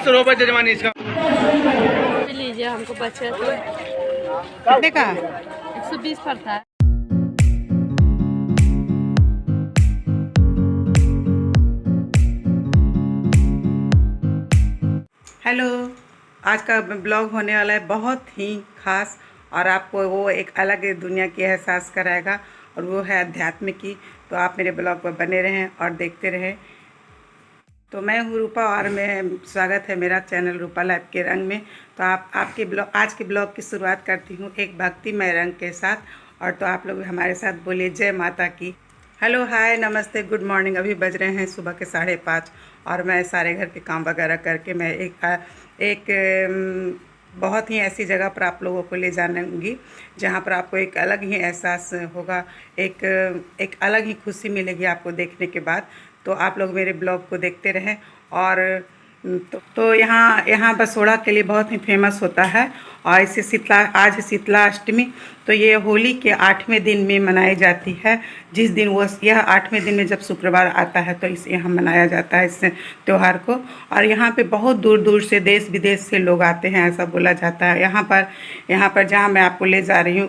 ₹50 जजमानी इसका लीजिए, हमको बचे तो कितने का? 120 पड़ता है। हेलो, आज का ब्लॉग होने वाला है बहुत ही खास और आपको वो एक अलग दुनिया की एहसास कराएगा और वो है अध्यात्म की। तो आप मेरे ब्लॉग पर बने रहें और देखते रहें। तो मैं हूँ रूपा और मैं स्वागत है मेरा चैनल रूपा लाइफ के रंग में। तो आपके ब्लॉग आज के ब्लॉग की शुरुआत करती हूँ एक भक्तिमय रंग के साथ। और तो आप लोग हमारे साथ बोलिए जय माता की। हेलो, हाय, नमस्ते, गुड मॉर्निंग। अभी बज रहे हैं सुबह के 5:30 और मैं सारे घर के काम वगैरह करके मैं एक बहुत ही ऐसी जगह पर आप लोगों को ले जाऊंगी जहाँ पर आपको एक अलग ही एहसास होगा, एक अलग ही खुशी मिलेगी आपको देखने के बाद। तो आप लोग मेरे ब्लॉग को देखते रहें। और तो यहाँ बसोड़ा के लिए बहुत ही फेमस होता है। और इसे आज शीतला अष्टमी, तो ये होली के 8वें दिन में मनाई जाती है। जिस दिन यह 8वें दिन में जब शुक्रवार आता है तो इसे यहाँ मनाया जाता है इस त्यौहार को। और यहाँ पे बहुत दूर दूर से देश विदेश से लोग आते हैं, ऐसा बोला जाता है। यहाँ पर जहाँ मैं आपको ले जा रही हूँ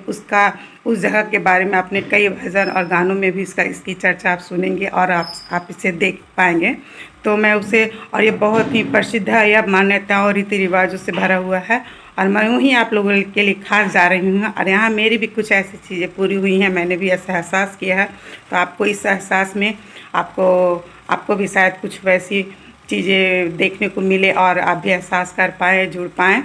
उस जगह के बारे में अपने कई भजन और गानों में भी इसकी चर्चा आप सुनेंगे और आप इसे देख पाएंगे। तो मैं और ये बहुत ही प्रसिद्ध है, यह मान्यताओं और रीति रिवाजों से भरा हुआ है। और मैं यूँ ही आप लोगों के लिए खास जा रही हूँ और यहाँ मेरी भी कुछ ऐसी चीज़ें पूरी हुई हैं, मैंने भी ऐसा एहसास किया है। तो आपको इस एहसास में आपको भी शायद कुछ वैसी चीज़ें देखने को मिले और आप भी एहसास कर पाएँ, जुड़ पाएँ।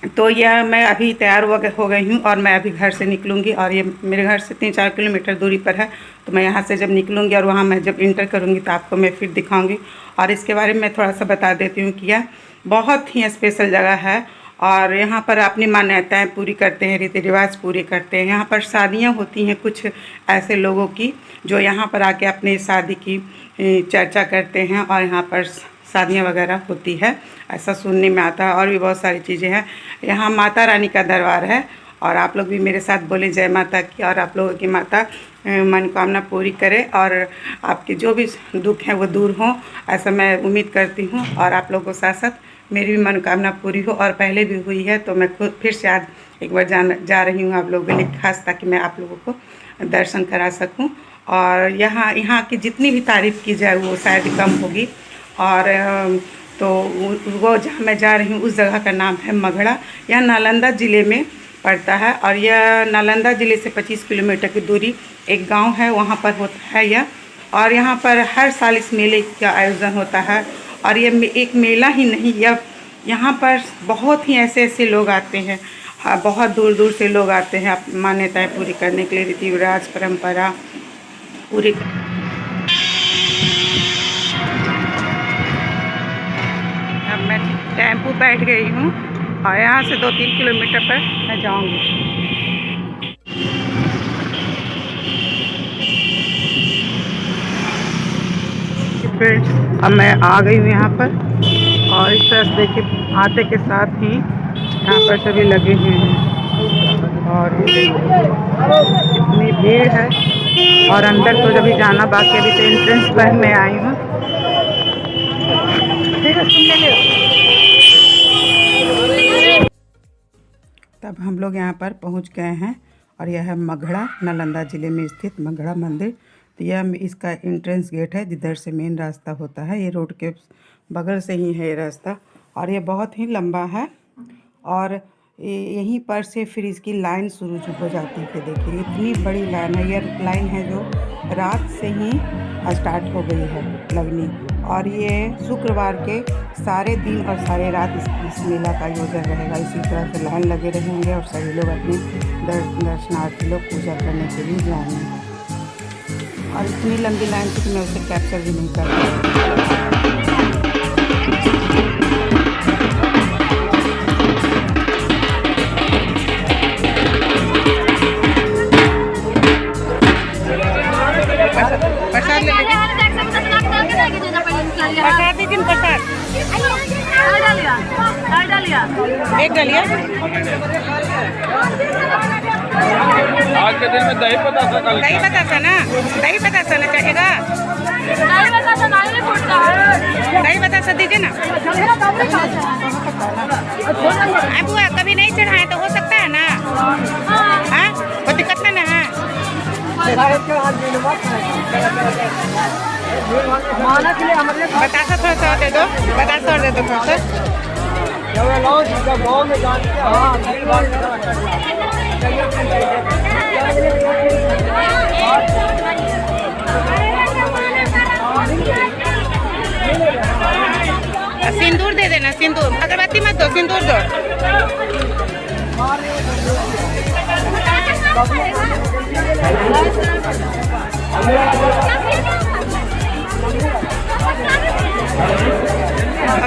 तो यह मैं अभी तैयार हो गई हूँ और मैं अभी घर से निकलूँगी। और ये मेरे घर से 3-4 किलोमीटर दूरी पर है। तो मैं यहाँ से जब निकलूँगी और वहाँ मैं जब इंटर करूँगी तो आपको मैं फिर दिखाऊँगी। और इसके बारे में मैं थोड़ा सा बता देती हूँ कि यह बहुत ही स्पेशल जगह है और यहाँ पर अपनी मान्यताएँ पूरी करते हैं, रीति रिवाज पूरे करते हैं। यहाँ पर शादियाँ होती हैं कुछ ऐसे लोगों की जो यहाँ पर आके अपनी शादी की चर्चा करते हैं और यहाँ पर शादियाँ वगैरह होती है, ऐसा सुनने में आता है। और भी बहुत सारी चीज़ें हैं। यहाँ माता रानी का दरबार है और आप लोग भी मेरे साथ बोले जय माता की। और आप लोगों की माता मनोकामना पूरी करे और आपके जो भी दुख हैं वो दूर हों, ऐसा मैं उम्मीद करती हूँ। और आप लोगों के साथ साथ मेरी भी मनोकामना पूरी हो और पहले भी हुई है। तो मैं खुद फिर से आज एक बार जा रही हूँ आप लोगों के लिए खास, ताकि मैं आप लोगों को दर्शन करा सकूँ। और यहाँ की जितनी भी तारीफ़ की जाए वो शायद कम होगी। और तो वो जहाँ मैं जा रही हूँ उस जगह का नाम है मगड़ा। यह नालंदा ज़िले में पड़ता है और यह नालंदा ज़िले से 25 किलोमीटर की दूरी एक गांव है, वहाँ पर होता है यह। और यहाँ पर हर साल इस मेले का आयोजन होता है। और यह एक मेला ही नहीं, यहाँ पर बहुत ही ऐसे लोग आते हैं, बहुत दूर दूर से लोग आते हैं मान्यताएँ पूरी करने के लिए, रीति रिवाज परम्परा पूरी। अब मैं टेम्पो बैठ गई हूँ और यहाँ से 2-3 किलोमीटर पर मैं जाऊँगी। फ्रेंड्स, अब मैं आ गई हूँ यहाँ पर और इस तरह से देखिए आते के साथ ही यहाँ पर सभी लगे हुए हैं और इतनी भीड़ है। और अंदर तो जब जाना बाकी, अभी तो एंट्रेंस पर मैं आई हूँ। ठीक है, सुन ले। तब हम लोग यहाँ पर पहुँच गए हैं और यह है मगड़ा, नालंदा ज़िले में स्थित मगड़ा मंदिर। तो यह इसका एंट्रेंस गेट है जिधर से मेन रास्ता होता है। ये रोड के बगल से ही है ये रास्ता और ये बहुत ही लंबा है। और यहीं पर से फिर इसकी लाइन शुरू हो जाती है। देखिए इतनी बड़ी लाइन है, यह लाइन है जो रात से ही स्टार्ट हो गई है लगनी। और ये शुक्रवार के सारे दिन और सारे रात इस मेला का आयोजन रहेगा। इसी तरह से लाइन लगे रहेंगे और सभी लोग अपने दर्शनार्थी लोग पूजा करने के लिए जाएंगे। और इतनी लंबी लाइन थी कि मैं उसे कैप्चर भी नहीं कर पाई। प्रसाद ले लीजिए, प्रसाद दीजिए, प्रसाद एक डालिए। आज के दिन में दही बतासा ना, दही बतासा ना चाहेगा। दही सही बतासा दीजिए ना। अब वो कभी नहीं चढ़ाए तो हो सकता है ना। हाँ वो दिक्कत ना है। बतासा थोड़ा सा और दे दो, बतासा और दे दो थोड़ा सा। सिंदूर दे देना, सिंदूर, अगरबत्ती मत दो, सिंदूर दो।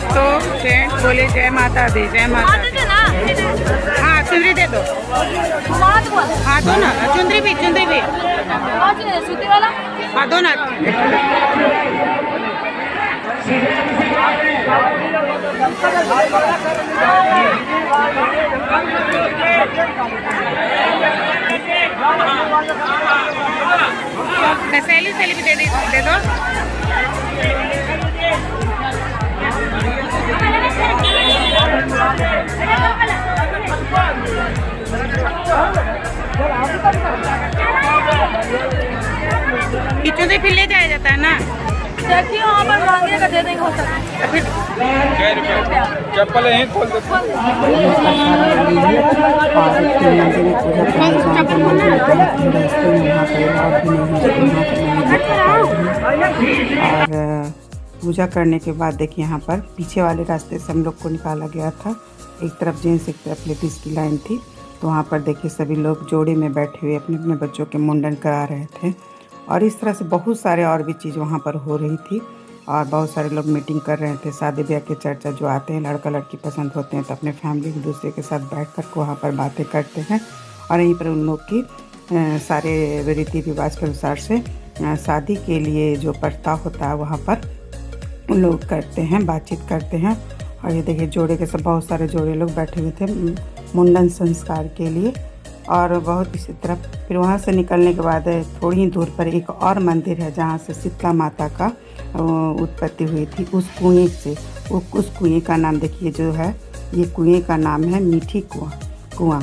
तो फ्रेंड्स बोले जय माता दी, जय माता दी। हाँ चुंदरी दे दो। हाँ दो ना, चुंदरी भी, चुंदरी भी। हाँ दो ना। सैली सैली भी दे दो। किचन से फिर ले जाया जाता है ना। देखिए वहाँ पर मांगे का दे देंगे हो सकता है। चप्पल यहीं खोल दो। और पूजा करने के बाद देखिए यहाँ पर पीछे वाले रास्ते से हम लोग को निकाला गया था। एक तरफ जेंट्स एक तरफ लेडीज़ की लाइन थी। तो वहाँ पर देखिए सभी लोग जोड़े में बैठे हुए अपने अपने बच्चों के मुंडन करा रहे थे। और इस तरह से बहुत सारे और भी चीज़ वहाँ पर हो रही थी। और बहुत सारे लोग मीटिंग कर रहे थे। शादी ब्याह के चर्चा जो आते हैं, लड़का लड़की पसंद होते हैं तो अपने फैमिली एक दूसरे के साथ बैठ कर वहाँ पर बातें करते हैं। और यहीं पर उन लोग की सारे रीति रिवाज के अनुसार से शादी के लिए जो प्रस्ताव होता है वहाँ पर उन लोग करते हैं, बातचीत करते हैं। और ये देखिए जोड़े के सब बहुत सारे जोड़े लोग बैठे हुए थे मुंडन संस्कार के लिए। और बहुत इसी तरफ फिर वहाँ से निकलने के बाद थोड़ी ही दूर पर एक और मंदिर है जहाँ से शीतला माता का उत्पत्ति हुई थी उस कुएं से। उस कुएं का नाम देखिए जो है, ये कुएं का नाम है मीठी कुआं।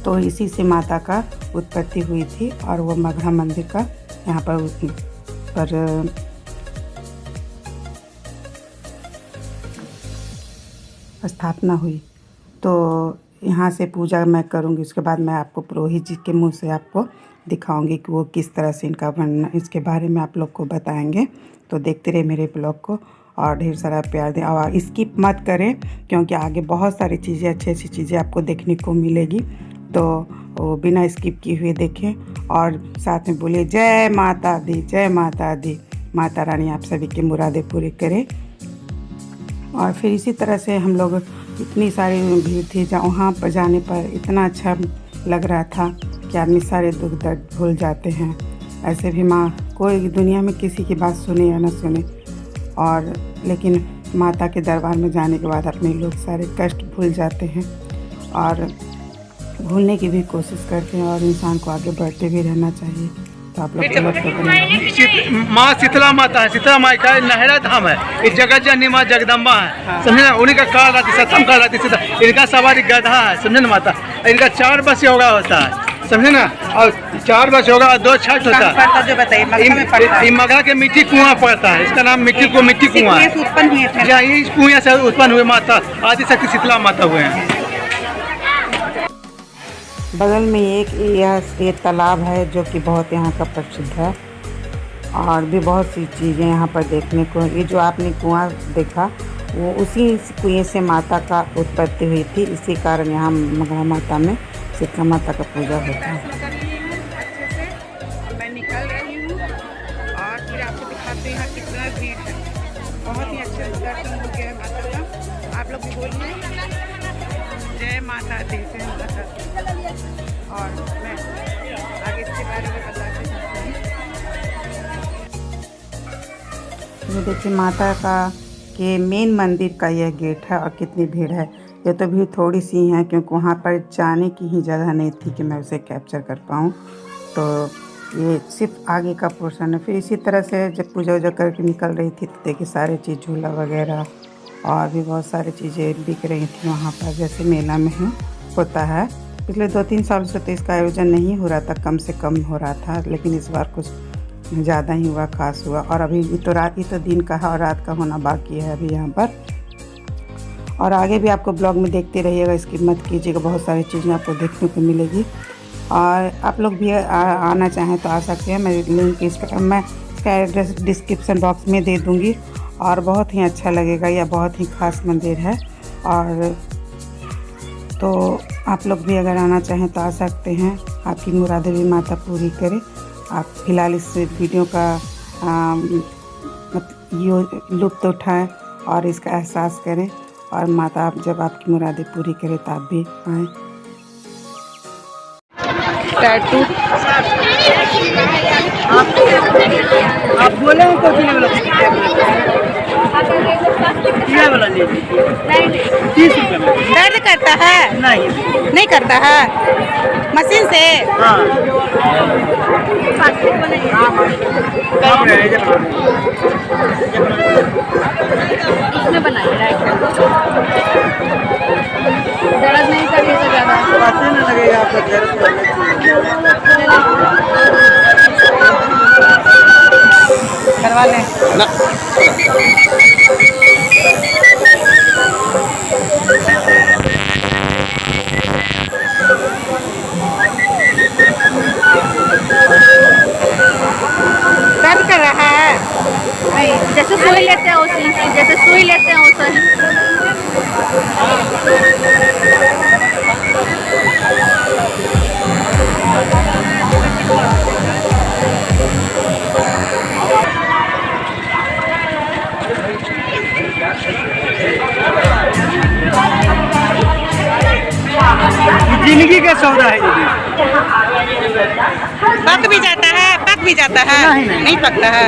तो इसी से माता का उत्पत्ति हुई थी और वो मगरा मंदिर का यहाँ पर स्थापना हुई। तो यहाँ से पूजा मैं करूँगी, उसके बाद मैं आपको पुरोहित जी के मुंह से आपको दिखाऊंगी कि वो किस तरह से इनका बनना, इसके बारे में आप लोग को बताएंगे। तो देखते रहे मेरे ब्लॉग को और ढेर सारा प्यार दें और स्किप मत करें क्योंकि आगे बहुत सारी चीज़ें, अच्छी अच्छी चीज़ें आपको देखने को मिलेगी। तो वो बिना स्किप किए हुए देखें और साथ में बोलिए जय माता दी, जय माता दी। माता रानी आप सभी की मुरादें पूरी करे। और फिर इसी तरह से हम लोग इतनी सारी भीड़ थी जहाँ वहाँ पर जाने पर इतना अच्छा लग रहा था कि आदमी सारे दुख दर्द भूल जाते हैं। ऐसे भी माँ कोई दुनिया में किसी की बात सुने या ना सुने, और लेकिन माता के दरबार में जाने के बाद अपने लोग सारे कष्ट भूल जाते हैं और भूलने की भी कोशिश करते हैं और इंसान को आगे बढ़ते भी रहना चाहिए। तो आप लोग माँ शीतला माता है, शीतला माई का नहरा धाम है, इस जगत जननी माँ जगदम्बा है, समझे ना। उन्हीं का काल राती सतम काल राती सीता, इनका सवारी गधा है, समझे ना माता। इनका 4 बस योगा होता है, समझे ना। और 4 बस योगा और 2 छठ होता है। ये मगरा के मिट्टी कुआं पड़ता है, इसका नाम मिट्टी कुआं है। ये इस कुएं से उत्पन्न हुए माता आदि शक्ति शीतला माता हुए हैं। बगल में एक तालाब है जो कि बहुत यहाँ का प्रसिद्ध है और भी बहुत सी चीज़ें यहाँ पर देखने को। ये जो आपने कुआं देखा वो उसी कुएं से माता का उत्पत्ति हुई थी, इसी कारण यहाँ मगरा माता में शीतला माता का पूजा होता है। मैं निकल रही हूँ और फिर आपको दिखाते हैं यहाँ कितना भीड़ है। बहुत ही अच्छा दर्शन हो गया है माता का। आप लोग भी बोलिए जय माता दी, जय माता दी। और मैं आगे इसके बारे में बताते जाती हूँ। ये देखिए माता का के मेन मंदिर का यह गेट है और कितनी भीड़ है। ये तो भीड़ थोड़ी सी है क्योंकि वहाँ पर जाने की ही जगह नहीं थी कि मैं उसे कैप्चर कर पाऊँ। तो ये सिर्फ आगे का पोर्शन है। फिर इसी तरह से जब पूजा वूजा करके निकल रही थी तो देखिए सारे चीज़ झूला वगैरह और भी बहुत सारी चीज़ें बिक रही थी वहाँ पर, जैसे मेला में ही होता है। पिछले 2-3 साल से तो इसका आयोजन नहीं हो रहा था, कम से कम हो रहा था, लेकिन इस बार कुछ ज़्यादा ही हुआ, खास हुआ। और अभी ये तो दिन का है और रात का होना बाकी है अभी यहाँ पर। और आगे भी आपको ब्लॉग में देखते रहिएगा, इसकी मत कीजिएगा, बहुत सारी चीज़ें आपको देखने को मिलेगी। और आप लोग भी आना चाहें तो आ सकते हैं। मैं लिंक इसका एड्रेस डिस्क्रिप्शन बॉक्स में दे दूँगी। और बहुत ही अच्छा लगेगा, यह बहुत ही खास मंदिर है। और तो आप लोग भी अगर आना चाहें तो आ सकते हैं, आपकी मुरादें भी माता पूरी करे। आप फिलहाल इस वीडियो का लुत्फ़ उठाएं और इसका एहसास करें। और माता आप जब आपकी मुरादें पूरी करे तो आप भी आएँ। टैटू आप बोले हैं तो कितने वाला ले 30 रुपये में। दर्द करता है? नहीं करता है। मशीन से? हाँ इसमें बनाइए, दर्द नहीं करिएगा ज़्यादा, नहीं लगेगा आपका। करवा लें ना दर्द कर रहा है? नहीं, जैसे सुई लेते हैं उसे, जैसे सुई लेते हैं उसे। जिंदगी का सौदा है ये। पक भी जाता है? पक भी जाता है? नहीं पकता है।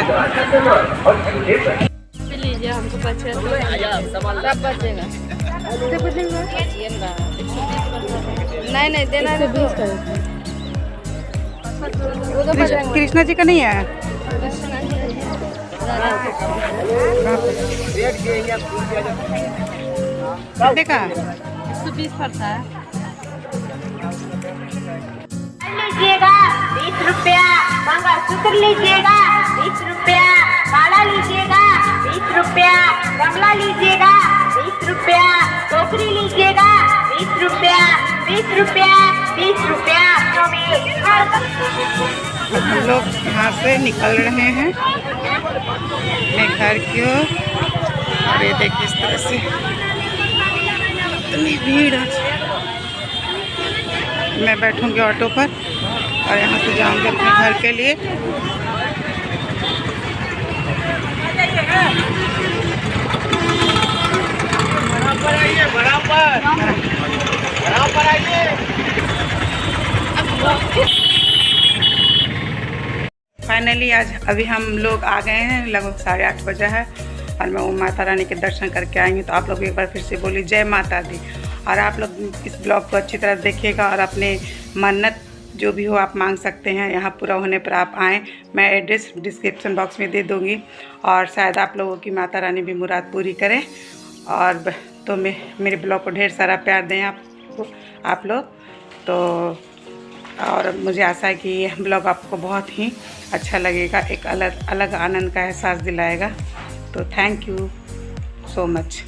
लीजिए, हमको बचे सब बचेगा। नहीं देना है। 20 का वो तो बचेगा। कृष्णा जी का नहीं है? कितने का? 120 पड़ता है। लीजिएगा 20 रुपया, मंगलसूत्र लीजिएगा 20 रुपया, माला लीजिएगा 20 रुपया, गमला लीजिएगा 20 रुपया, टोकरी लीजिएगा 20 रुपया, 20 रुपया, 20 रुपया। हम लोग यहाँ से निकल रहे हैं अपने घर की ओर। और ये देखिए इस तरह से इतनी भीड़ है। मैं बैठूंगी ऑटो पर और यहाँ से जाऊंगी अपने घर के लिए। फाइनली आज अभी हम लोग आ गए हैं, लगभग 8:30 बजा है और मैं वो माता रानी के दर्शन करके आई हूँ। तो आप लोग एक बार फिर से बोलिए जय माता दी। और आप लोग इस ब्लॉग को अच्छी तरह देखिएगा और अपने मन्नत जो भी हो आप मांग सकते हैं। यहाँ पूरा होने पर आप आएँ। मैं एड्रेस डिस्क्रिप्शन बॉक्स में दे दूँगी और शायद आप लोगों की माता रानी भी मुराद पूरी करें। और तो मेरे ब्लॉग को ढेर सारा प्यार दें आप लोग। तो और मुझे आशा है कि ये ब्लॉग आपको बहुत ही अच्छा लगेगा, एक अलग आनंद का एहसास दिलाएगा। तो थैंक यू सो मच।